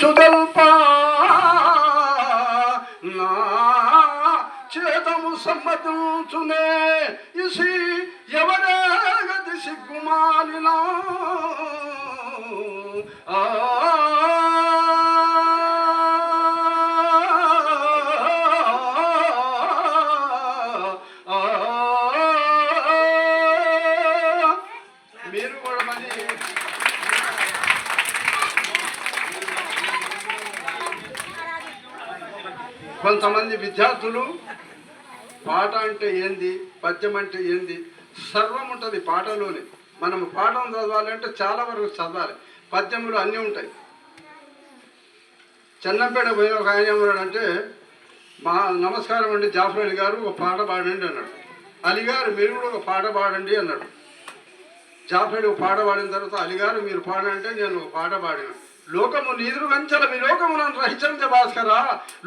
చుదల్ప నా చేతము సమ్మతించునే ఇసి ఎవరే గది సిగ్గుమాలినా మీరు కూడా మరి కొంతమంది విద్యార్థులు పాట అంటే ఏంది, పద్యం అంటే ఏంది, సర్వం ఉంటుంది పాటలోనే. మనం పాఠం చదవాలంటే చాలా వరకు చదవాలి. పద్యములు అన్నీ ఉంటాయి. చెన్నంపేట పోయిన ఒక ఆయన ఏమన్నాడంటే, మా నమస్కారం అండి జాఫర్ అలీ గారు ఒక పాట పాడండి అన్నాడు. అలీగారు మీరు కూడా ఒక పాట పాడండి అన్నాడు. జాఫర్ అలీ ఒక పాట పాడిన తర్వాత అలీగారు మీరు పాడంటే నేను ఒక పాట పాడిన. లోకము నీదురు గంచల విలోకమునను రహిచంజ భాస్కర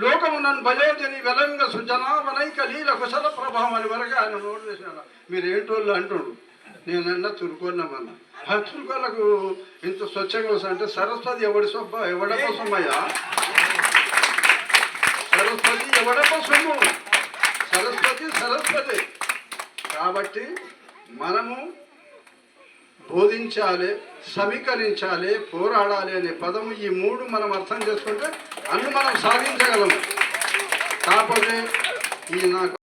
లోకమునను భయోజని వెలంగ సుజనావనైక లీల కుశల ప్రభావం అని వరకు ఆయన నోటు చేసిన. మీరు ఏంటోళ్ళు అంటుండు. నేనన్నా చురుకోన్నామన్నా. ఆ చురుకోళ్ళకు ఇంత స్వచ్ఛంగా వస్తా అంటే సరస్వతి ఎవడప సొమ్మయ్యా? సరస్వతి ఎవడప సొమ్ము? సరస్వతి. కాబట్టి మనము బోధించాలి, సమీకరించాలి, పోరాడాలి అనే పదము ఈ మూడు మనం అర్థం చేసుకుంటే అన్ని మనం సాధించగలము. కాకపోతే ఈ నాకు